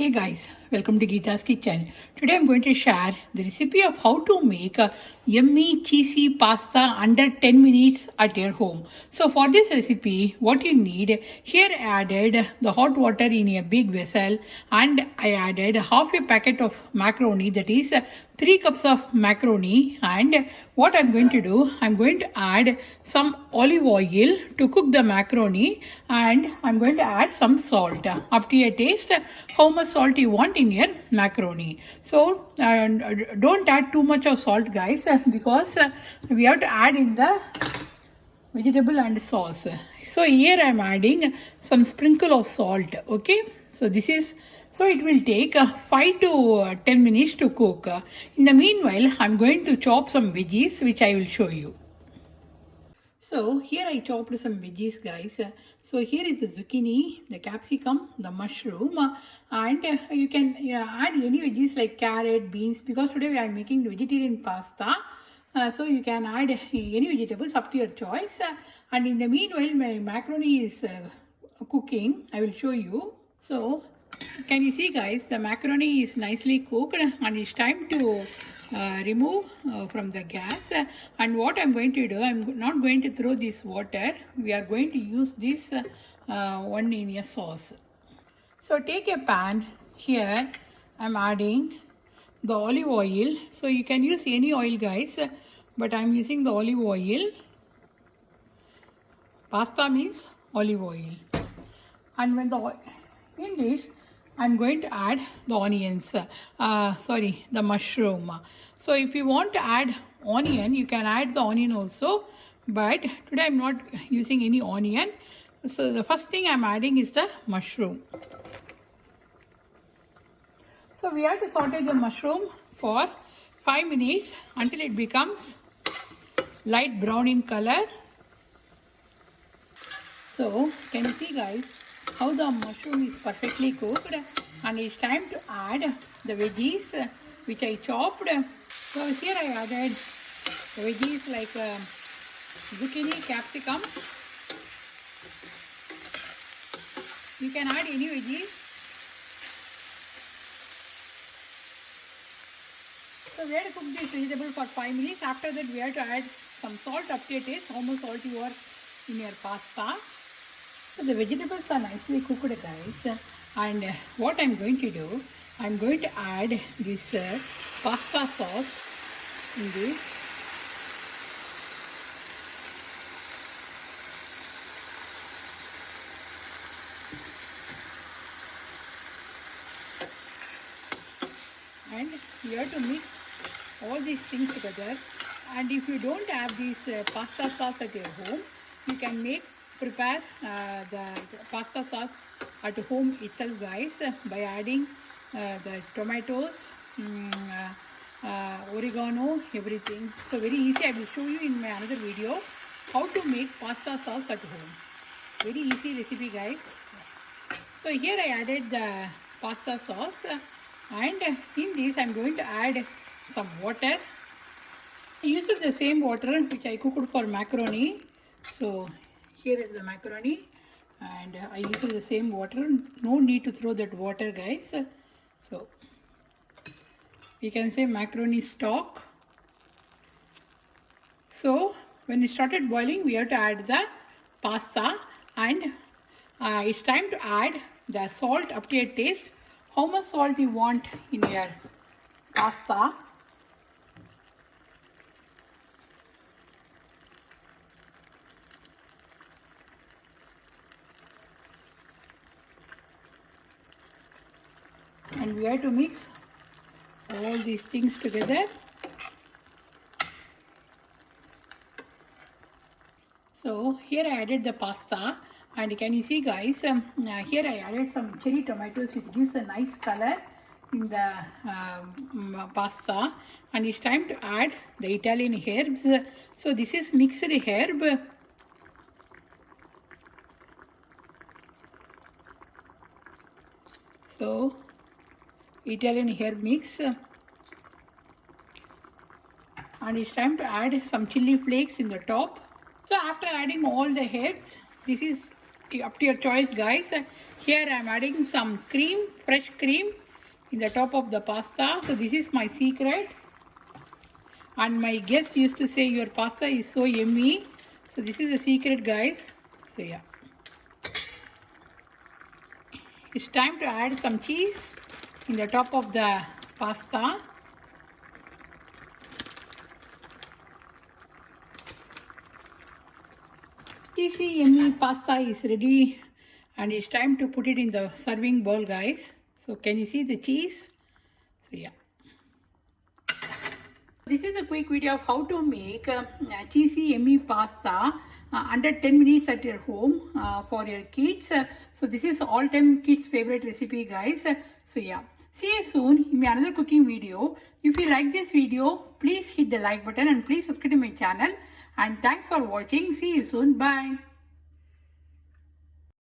Hey guys, welcome to Geeta's Kitchen. Today I'm going to share the recipe of how to make a yummy cheesy pasta under 10 minutes at your home. So for this recipe, what you need, here I added the hot water in a big vessel and I added half a packet of macaroni, that is 3 cups of macaroni. And what I'm going to do, I'm going to add some olive oil to cook the macaroni, and I'm going to add some salt up to your taste, how much salt you want in your macaroni. So don't add too much of salt guys, because we have to add in the vegetable and sauce. So here I am adding some sprinkle of salt. Okay, so it will take 5 to 10 minutes to cook. In the meanwhile, I'm going to chop some veggies which I will show you. So here I chopped some veggies guys. So here is the zucchini, the capsicum, the mushroom, and you can add any veggies like carrot, beans, because today we are making vegetarian pasta. So you can add any vegetables up to your choice. And in the meanwhile, my macaroni is cooking. I will show you. So can you see guys, the macaroni is nicely cooked and it's time to remove from the gas. And what I'm going to do, I'm not going to throw this water. We are going to use this one in a sauce. So take a pan. Here I'm adding the olive oil. So you can use any oil guys, but I'm using the olive oil. Pasta means olive oil. And when in this I'm going to add the onions, the mushroom. So if you want to add onion, you can add the onion also, but today I'm not using any onion. So the first thing I'm adding is the mushroom. So we have to saute the mushroom for 5 minutes until it becomes light brown in color. So can you see guys how the mushroom is perfectly cooked, and it's time to add the veggies which I chopped. So here I added the veggies like zucchini, capsicum. You can add any veggies. So we have to cook this vegetable for 5 minutes. After that we have to add some salt up to your taste, how much salt you are in your pasta. So the vegetables are nicely cooked guys, and what I'm going to do, I'm going to add this pasta sauce in this. And you have to mix all these things together. And if you don't have this pasta sauce at your home, you can prepare the pasta sauce at home itself guys, by adding the tomatoes, oregano, everything. So very easy. I will show you in my another video how to make pasta sauce at home. Very easy recipe guys. So here I added the pasta sauce, and in this I'm going to add some water. I used the same water which I cooked for macaroni. So here is the macaroni, and I use the same water. No need to throw that water guys. So you can say macaroni stock. So when it started boiling, we have to add the pasta, and it's time to add the salt up to your taste, how much salt you want in your pasta. And we have to mix all these things together. So here I added the pasta, and can you see guys, here I added some cherry tomatoes which gives a nice color in the pasta. And it's time to add the Italian herbs. So this is mixed herb. So Italian herb mix, and it's time to add some chili flakes in the top. So after adding all the herbs, this is up to your choice guys. Here I am adding some cream, fresh cream in the top of the pasta. So this is my secret. And my guest used to say your pasta is so yummy. So this is the secret, guys. So yeah. It's time to add some cheese in the top of the pasta. Cheesy yummy pasta is ready and it's time to put it in the serving bowl, guys. So can you see the cheese? So yeah. This is a quick video of how to make cheesy yummy pasta under 10 minutes at your home for your kids. So this is all-time kids favorite recipe, guys. So yeah, see you soon in another cooking video. If you like this video, please hit the like button and please subscribe to my channel. And thanks for watching. See you soon. Bye.